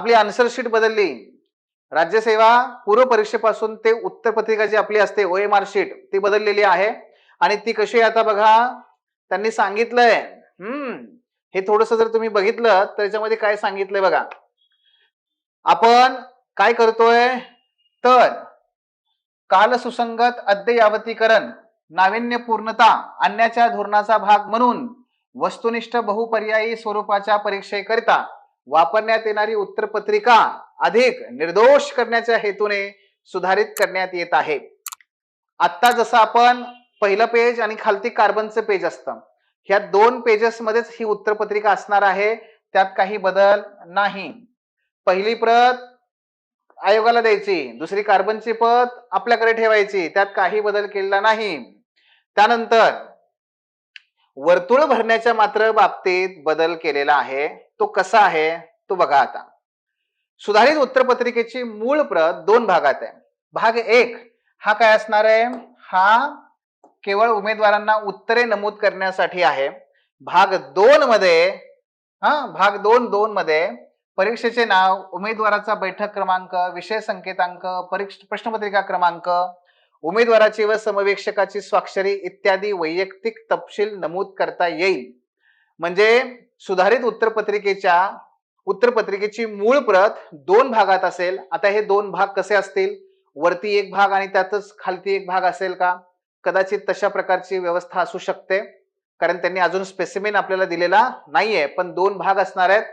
आपली answer sheet बदलली. राज्यसेवा पूर्व परीक्षेपासून ते उत्तरपत्रिका जी आपली असते OMR शीट ती बदललेली आहे. आणि ती कशी आता बघा, त्यांनी सांगितलंय. हे थोडस जर तुम्ही बघितलं तर याच्यामध्ये काय सांगितलंय बघा. आपण काय करतोय तर काल सुसंगत अद्ययावतीकरण नाविन्यपूर्णता आणण्याच्या धोरणाचा भाग म्हणून वस्तुनिष्ठ बहुपर्यायी स्वरूपाच्या परीक्षेकरिता वापरण्यात येणारी उत्तरपत्रिका अधिक निर्दोष करण्याच्या हेतूने सुधारित करण्यात येत आहे. आता जसं आपण पहिलं पेज आणि खालती कार्बनचं पेज असतं, ह्या 2 पेजेस मध्येच ही उत्तरपत्रिका असणार आहे. त्यात काही बदल नाही. पहिली प्रत आयोगाला द्यायची, दुसरी कार्बनची प्रत आपल्याकडे ठेवायची, त्यात काही बदल केलेला नाही. त्यानंतर वर्तुळ भरण्याच्या मात्र बाबतीत बदल केलेला आहे. तो कसा आहे तो बघा. आता सुधारित उत्तरपत्रिकेची मूळ प्रत 2 भागात आहे. भाग 1 हा काय असणार आहे, हा केवळ उमेदवारांना उत्तरे नमूद करण्यासाठी आहे. भाग 2 मध्ये भाग 2 मध्ये परीक्षेचे नाव, उमेदवाराचा बैठक क्रमांक, विषय संकेतांक, प्रश्नपत्रिका क्रमांक, उमेदवाराची व समविक्षकाची स्वाक्षरी इत्यादी वैयक्तिक तपशील नमूद करता येईल. म्हणजे सुधारित उत्तरपत्रिकेची मूळ प्रत 2 भागात असेल. आता हे 2 भाग कसे असतील, वरती एक भाग आणि त्यातच खालती एक भाग असेल का? कदाचित तशा प्रकारची व्यवस्था असू शकते, कारण त्यांनी अजून स्पेसिमेन आपल्याला दिलेला नाहीये. पण 2 भाग असणार आहेत.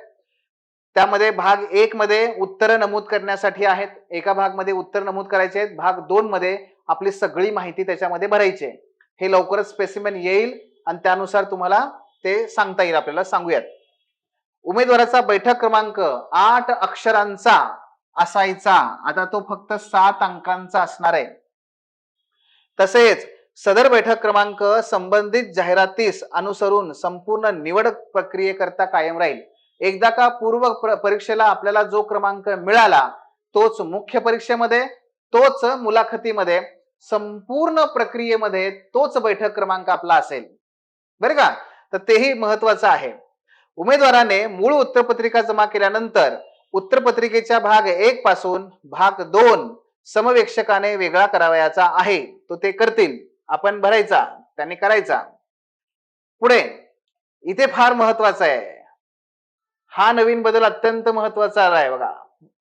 त्यामध्ये भाग 1 मध्ये उत्तर नमूद करण्यासाठी आहेत, एका भाग मध्ये उत्तर नमूद करायचे आहेत, भाग 2 मध्ये आपली सगळी माहिती त्याच्यामध्ये भरायची आहे. हे लवकरच स्पेसिमेन येईल आणि त्यानुसार तुम्हाला ते सांगता येईल. आपल्याला सांगूयात. उमेदवाराचा बैठक क्रमांक 8 अक्षरांचा असायचा, आता तो फक्त 7 अंकांचा असणार आहे. तसेच सदर बैठक क्रमांक संबंधित जाहिरातीस अनुसरून संपूर्ण निवड प्रक्रियेकरता कायम राहील. एकदा का पूर्व परीक्षेला आपल्याला जो क्रमांक मिळाला तोच मुख्य परीक्षेमध्ये, तोच मुलाखतीमध्ये, संपूर्ण प्रक्रियेमध्ये तोच बैठक क्रमांक आपला असेल. बरं का? तर तेही महत्वाचं आहे. उमेदवाराने मूळ उत्तरपत्रिका जमा केल्यानंतर उत्तरपत्रिकेच्या भाग 1 पासून भाग 2 समविक्षकाने वेगळा करावयाचा आहे. तो ते करतील, आपण भरायचा, त्यांनी करायचा. पुढे इथे फार महत्वाचा आहे, हा नवीन बदल अत्यंत महत्वाचा आहे बघा.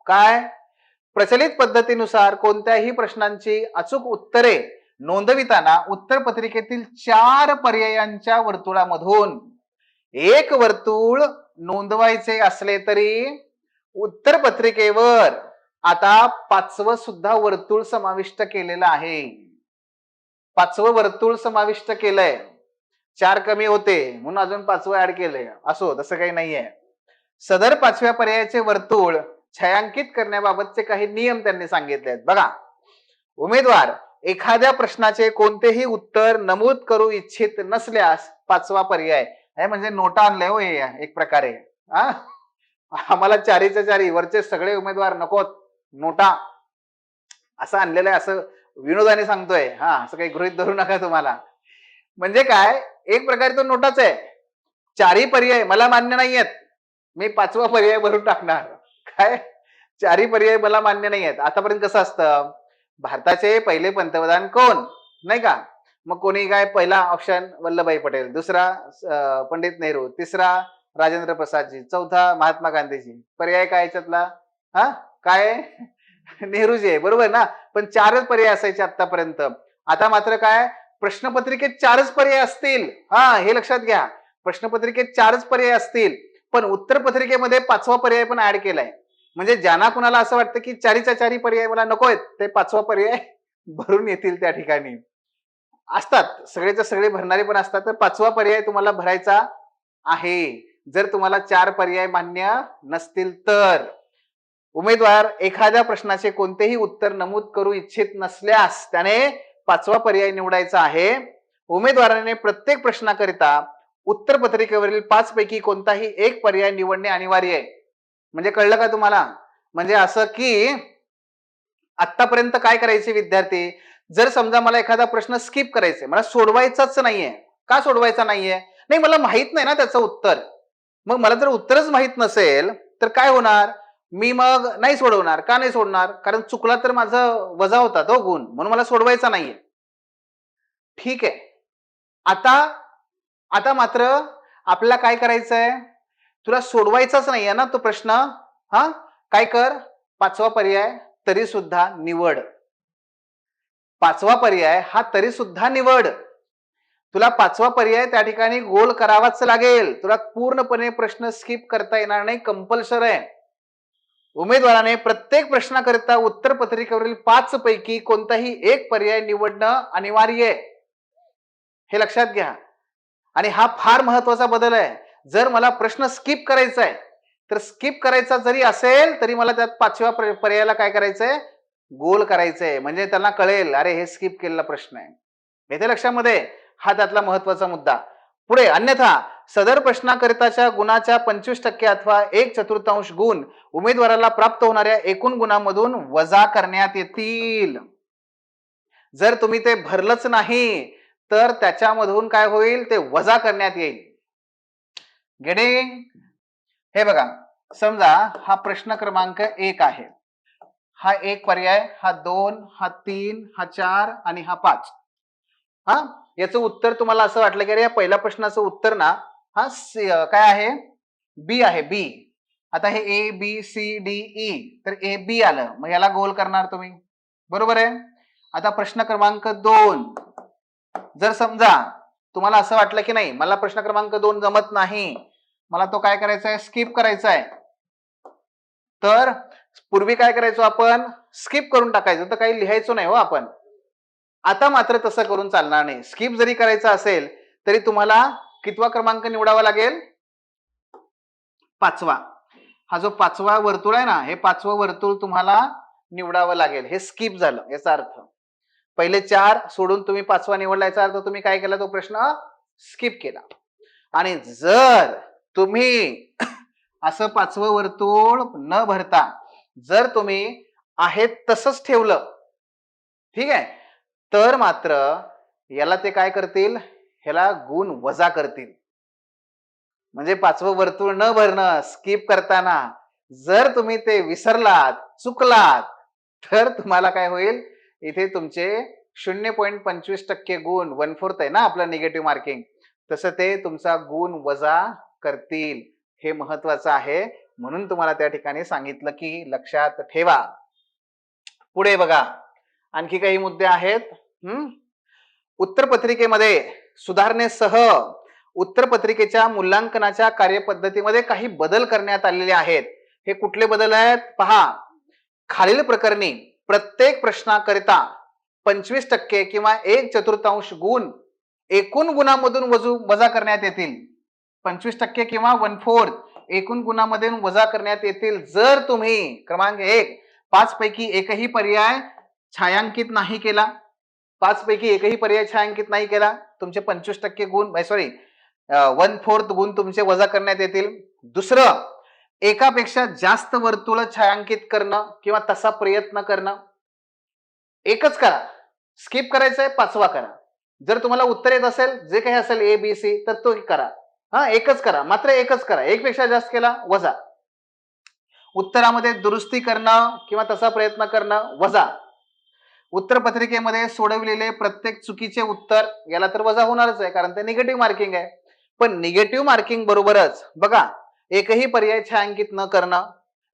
काय? प्रचलित पद्धतीनुसार कोणत्याही प्रश्नांची अचूक उत्तरे नोंदविताना उत्तरपत्रिकेतील 4 पर्यायांच्या वर्तुळामधून एक वर्तुळ नोंदवायचे असले तरी उत्तरपत्रिकेवर आता 5वं सुद्धा वर्तुळ समाविष्ट केलेलं आहे. 5वं वर्तुळ समाविष्ट केलंय. 4 कमी होते म्हणून अजून 5वं ऍड केलंय. असो, तसं काही नाहीये. सदर 5व्या पर्यायाचे वर्तुळ छायांकित करण्याबाबतचे काही नियम त्यांनी सांगितले आहेत. बघा, उमेदवार एखाद्या प्रश्नाचे कोणतेही उत्तर नमूद करू इच्छित नसल्यास 5वा पर्याय, हे म्हणजे नोटा आणले हो एक प्रकारे. आम्हाला 4च्या 4 वरचे सगळे उमेदवार नकोत, नोटा असं आणलेलं आहे, असं विनोदाने सांगतोय. असं काही गृहीत धरू नका तुम्हाला. म्हणजे काय, एक प्रकारे तो नोटाच आहे. 4ही पर्याय मला मान्य नाहीयेत, मी 5वा पर्याय भरून टाकणार. काय? 4ही पर्याय मला मान्य नाहीयेत. आतापर्यंत कसं असतं, भारताचे पहिले पंतप्रधान कोण, नाही का? मग कोणी काय, पहिला ऑप्शन वल्लभभाई पटेल, दुसरा पंडित नेहरू, तिसरा राजेंद्र प्रसादजी, चौथा महात्मा गांधीजी. पर्याय काय याच्यातला? काय? नेहरूजी आहे, बरोबर ना? पण 4च पर्याय असायचे आतापर्यंत. आता मात्र काय, प्रश्नपत्रिकेत 4च पर्याय असतील. हे लक्षात घ्या, प्रश्नपत्रिकेत 4च पर्याय असतील, पण उत्तरपत्रिकेमध्ये 5वा पर्याय पण ऍड केलाय. म्हणजे ज्यांना कुणाला असं वाटतं की 4च्या 4 पर्याय मला नकोयत, ते 5वा पर्याय भरून येतील. त्या ठिकाणी असतात, सगळेच्या सगळे भरणारे पण असतात. तर 5वा पर्याय तुम्हाला भरायचा आहे, जर तुम्हाला 4 पर्याय मान्य नसतील तर. उमेदवार एखाद्या प्रश्नाचे कोणतेही उत्तर नमूद करू इच्छित नसल्यास त्याने 5वा पर्याय निवडायचा आहे. उमेदवाराने प्रत्येक प्रश्नाकरिता उत्तरपत्रिकेवरील 5 पैकी कोणताही एक पर्याय निवडणे अनिवार्य आहे. म्हणजे कळलं का तुम्हाला? म्हणजे असं की आतापर्यंत काय करायचे विद्यार्थी, जर समजा मला एखादा प्रश्न स्किप करायचा, मला सोडवायचाच नाहीये. का सोडवायचा नाहीये? नाही, मला माहित नाही ना त्याचं उत्तर. मग मला जर उत्तरच माहित नसेल तर काय होणार, मी मग नाही सोडवणार. का नाही सोडणार? कारण चुकला तर माझं वजा होता तो गुण, म्हणून मला सोडवायचा नाहीये. ठीक आहे. आता आता मात्र आपल्याला काय करायचंय? तुला सोडवायचाच नाहीये ना तो प्रश्न. हा, काय कर, 5वा पर्याय तरी सुद्धा निवड. 5वा पर्याय हा तरी सुद्धा निवड. तुला 5वा पर्याय त्या ठिकाणी गोल करावाच लागेल. तुला पूर्णपणे प्रश्न स्किप करता येणार नाही, कंपल्सरी आहे. उमेदवाराने प्रत्येक प्रश्नाकरिता उत्तर पत्रिकेवरील 5 पैकी कोणताही एक पर्याय निवडणं अनिवार्य आहे. हे लक्षात घ्या. आणि हा फार महत्वाचा बदल आहे. जर मला प्रश्न स्किप करायचा आहे, तर स्किप करायचा जरी असेल तरी मला त्यात 5व्या पर्यायाला काय करायचंय? गोल करायचंय. म्हणजे त्यांना कळेल, अरे हे स्किप केलेला प्रश्न आहे. येथे लक्षामध्ये हा त्यातला महत्वाचा मुद्दा. पुढे अन्यथा सदर प्रश्नाकरिताच्या गुणाच्या 25% अथवा 1/4 गुण उमेदवाराला प्राप्त होणाऱ्या एकूण गुणांमधून वजा करण्यात येतील. जर तुम्ही ते भरलंच नाही तर त्याच्यामधून काय होईल? ते वजा करण्यात येईल. गेटिंग? हे बघा, समजा हा प्रश्न क्रमांक 1 आहे. हा 1 पर्याय, हा 2, हा 3, हा 4 आणि हा 5. हा, याचं उत्तर तुम्हाला असं वाटलं की अरे या पहिल्या प्रश्नाचं उत्तर ना हा काय आहे? बी आहे, बी. आता हे A B C D E, तर ए बी आलं, मग याला गोल करणार तुम्ही, बरोबर आहे. आता प्रश्न क्रमांक 2, जर समजा तुम्हाला असं वाटलं की नाही मला प्रश्न क्रमांक 2 जमत नाही, मला तो काय करायचा आहे? स्किप करायचा आहे, तर पूर्वी काय करायचो आपण? स्किप करून टाकायचो, तर काही लिहायचो नाही हो आपण. आता मात्र तसं करून चालणार नाही. स्किप जरी करायचं असेल तरी तुम्हाला कितवा क्रमांक निवडावा लागेल? 5वा. हा जो 5वा वर्तुळ आहे ना, हे 5वं वर्तुळ तुम्हाला निवडावं लागेल. हे स्किप झालं याचा अर्थ. पहिले 4 सोडून तुम्ही 5वा निवडला, याचा अर्थ तुम्ही काय केला? तो प्रश्न स्किप केला. आणि जर तुम्ही असं 5वं वर्तुळ न भरता जर तुम्ही आहे तसंच ठेवलं, ठीक आहे, तर मात्र याला ते काय करतील? ह्याला गुण वजा करतील. म्हणजे 5वं वर्तुळ न भरणं, स्किप करताना जर तुम्ही ते विसरलात, चुकलात, तर तुम्हाला काय होईल? इथे तुमचे 0.25% गुण, 1/4 आहे ना आपलं निगेटिव्ह मार्किंग, तसं ते तुमचा गुण वजा करतील. हे महत्वाचं आहे, म्हणून तुम्हाला त्या ठिकाणी सांगितलं की लक्षात ठेवा. पुढे बघा, आणखी काही मुद्दे आहेत. उत्तरपत्रिकेमध्ये सुधारणेसह उत्तरपत्रिकेच्या मूल्यांकनाच्या कार्यपद्धतीमध्ये काही बदल करण्यात आलेले आहेत. हे कुठले बदल आहेत? पहा, खालील प्रकरणी प्रत्येक प्रश्नाकरिता 25% किंवा 1/4 गुण एकूण गुणामधून वजा करण्यात येतील. 25% किंवा 1/4 एकूण गुणामधून वजा करण्यात येतील जर तुम्ही क्रमांक 1 5 पैकी एकही पर्याय छायांकित नाही केला. 5 पैकी एकही पर्याय छायांकित नाही केला, तुमचे 25% गुण, सॉरी 1/4 गुण तुमचे वजा करण्यात येतील. दुसरं, एकापेक्षा जास्त वर्तुळ छायांकित करणं किंवा तसा प्रयत्न करणं. एकच करा, स्किप करायचंय, 5वा करा. जर तुम्हाला उत्तर येत असेल, जे काही असेल ए बी सी, तर तो करा. हा, एकच करा, मात्र एकच करा. एकपेक्षा जास्त केला, वजा. उत्तरामध्ये दुरुस्ती करणं किंवा तसा प्रयत्न करणं, वजा. उत्तरपत्रिकेमध्ये सोडवलेले प्रत्येक चुकीचे उत्तर, याला तर वजा होणारच आहे, कारण ते निगेटिव्ह मार्किंग आहे. पण निगेटिव्ह मार्किंग बरोबरच बघा, एकही पर्याय छायांकित न करणं,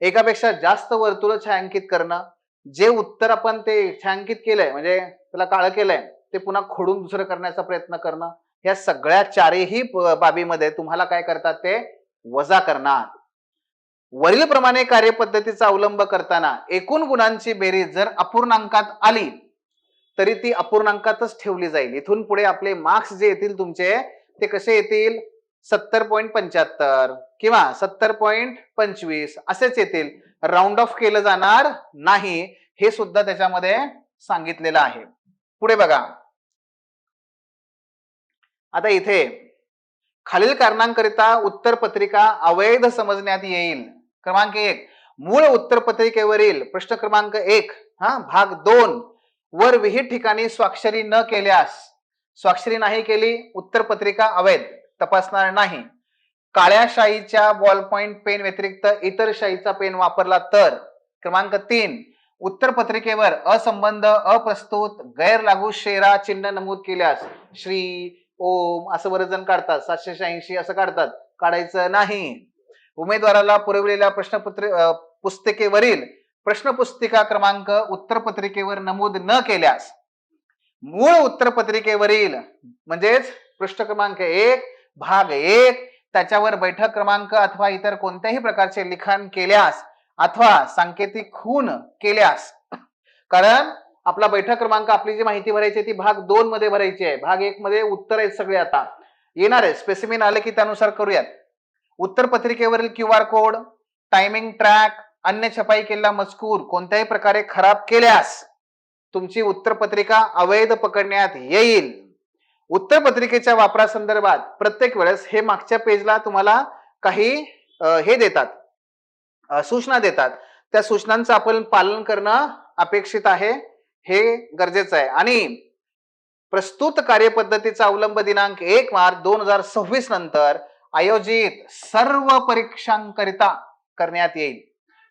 एकापेक्षा जास्त वर्तुळ छायांकित करणं, जे उत्तर आपण ते छायांकित केलंय म्हणजे त्याला काळं केलंय ते पुन्हा खोडून दुसरं करण्याचा प्रयत्न करणं, या सगळ्या चारही बाबीमध्ये तुम्हाला काय करतात? ते वजा करणार. वरील प्रमाणे कार्यपद्धतीचा अवलंब करताना एकूण गुणांची बेरीज जर अपूर्णांकात आली तरी ती अपूर्णांकातच ठेवली जाईल. इथून पुढे आपले मार्क्स जे येतील तुमचे, ते कसे येतील? 70.75 किंवा 70.25 असेच येतील. राऊंड ऑफ केलं जाणार नाही, हे सुद्धा त्याच्यामध्ये सांगितलेलं आहे. पुढे बघा, आता इथे खालील कारणांकरिता उत्तरपत्रिका अवैध समजण्यात येईल. क्रमांक 1, मूळ उत्तरपत्रिकेवरील प्रश्न क्रमांक 1 भाग 2 वर विहित ठिकाणी स्वाक्षरी न केल्यास, स्वाक्षरी नाही केली, उत्तरपत्रिका अवैध, तपासणार नाही. काळ्या शाईच्या बॉल पॉइंट पेन व्यतिरिक्त इतर शाईचा पेन वापरला तर. क्रमांक 3, उत्तरपत्रिकेवर असंबंध, अप्रस्तुत, गैरलागू शेरा चिन्ह नमूद केल्यास श्री, ओम असं बरेच जण काढतात, 786 असं काढतात, काढायचं नाही. उमेदवाराला पुरवलेल्या पुस्तिकेवरील प्रश्नपुस्तिका क्रमांक उत्तरपत्रिकेवर नमूद न केल्यास मूळ उत्तरपत्रिकेवरील म्हणजेच पृष्ठ क्रमांक 1 भाग 1 त्याच्यावर बैठक क्रमांक अथवा इतर कोणत्याही प्रकारचे लिखाण केल्यास अथवा सांकेतिक खूण केल्यास, कारण आपला बैठक क्रमांक आपली जी माहिती भरायची ती भाग 2 मध्ये भरायची आहे. भाग 1 मध्ये उत्तर आहेत सगळे, आता येणार आहे स्पेसिमेन आले की त्यानुसार करूयात. उत्तरपत्रिकेवरील QR कोड, टायमिंग ट्रॅक, अन्य छपाई केलेला मजकूर कोणत्याही प्रकारे खराब केल्यास तुमची उत्तरपत्रिका अवैध पकडण्यात येईल. उत्तरपत्रिकेच्या वापरासंदर्भात प्रत्येक वेळेस हे मागच्या पेजला तुम्हाला काही हे देतात, सूचना देतात. त्या सूचनांचं आपण पालन करणं अपेक्षित आहे, हे गरजेचं आहे. आणि प्रस्तुत कार्यपद्धतीचा अवलंब दिनांक 1 मार्च 2026 नंतर आयोजित सर्व परीक्षांकरिता करण्यात येईल.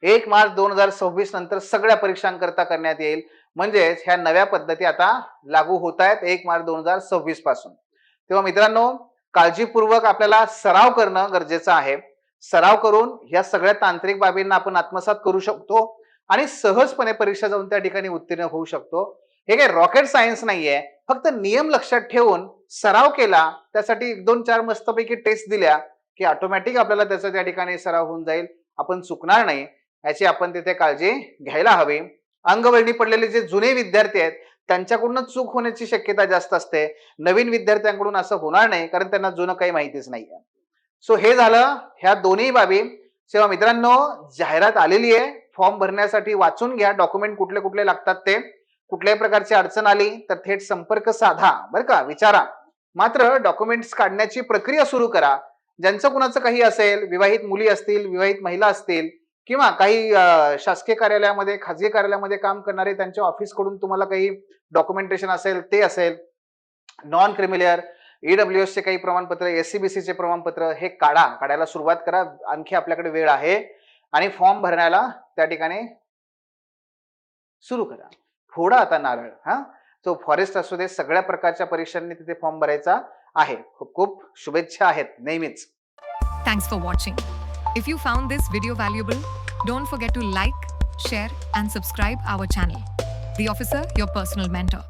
1 मार्च 2026 नंतर सगळ्या परीक्षांकरिता करण्यात येईल. म्हणजेच ह्या नव्या पद्धती आता लागू होत आहेत 1 मार्च 2026 पासून. तेव्हा मित्रांनो, काळजीपूर्वक आपल्याला सराव करणं गरजेचं आहे. सराव करून या सगळ्या तांत्रिक बाबींना आपण आत्मसात करू शकतो आणि सहजपणे परीक्षा जाऊन त्या ठिकाणी उत्तीर्ण होऊ शकतो. हे काही रॉकेट सायन्स नाहीये, फक्त नियम लक्षात ठेवून सराव केला, त्यासाठी 1 2 4 मस्तपैकी टेस्ट दिल्या की ऑटोमॅटिक आपल्याला त्याचा त्या ठिकाणी सराव होऊन जाईल. आपण चुकणार नाही याची आपण तिथे काळजी घ्यायला हवी. अंगवळणी पडलेले जे जुने विद्यार्थी आहेत त्यांच्याकडूनच चूक होण्याची शक्यता जास्त असते. नवीन विद्यार्थ्यांकडून असं होणार नाही, कारण त्यांना जुनं काही माहितीच नाहीये. सो हे झालं ह्या दोन्ही बाबी. तेव्हा मित्रांनो, जाहिरात आलेली आहे, फॉर्म भरण्यासाठी वाचून घ्या. डॉक्युमेंट कुठले कुठले लागतात ते. कुठल्याही प्रकारची अडचण आली तर थेट संपर्क साधा, बरं का, विचारा. मात्र डॉक्युमेंट्स काढण्याची प्रक्रिया सुरू करा. ज्यांचं कुणाचं काही असेल, विवाहित मुली असतील, विवाहित महिला असतील, किंवा काही शासकीय कार्यालयामध्ये, खाजगी कार्यालयामध्ये काम करणारे त्यांच्या ऑफिस कडून तुम्हाला काही डॉक्युमेंटेशन असेल ते असेल, नॉन क्रिमिलियर, EWS चे काही प्रमाणपत्र, SCBC चे प्रमाणपत्र, हे काढायला सुरुवात करा. आणखी आपल्याकडे वेळ आहे आणि फॉर्म भरण्याला त्या ठिकाणी सुरू करा. फोडा आता नारळ. तो फॉरेस्ट असू दे, सगळ्या प्रकारच्या परीक्षांनी तिथे फॉर्म भरायचा आहे. खूप खूप शुभेच्छा आहेत नेहमीच. Thanks for watching. If you found this video valuable, don't forget to like, share and subscribe our channel. The Officer, your personal mentor.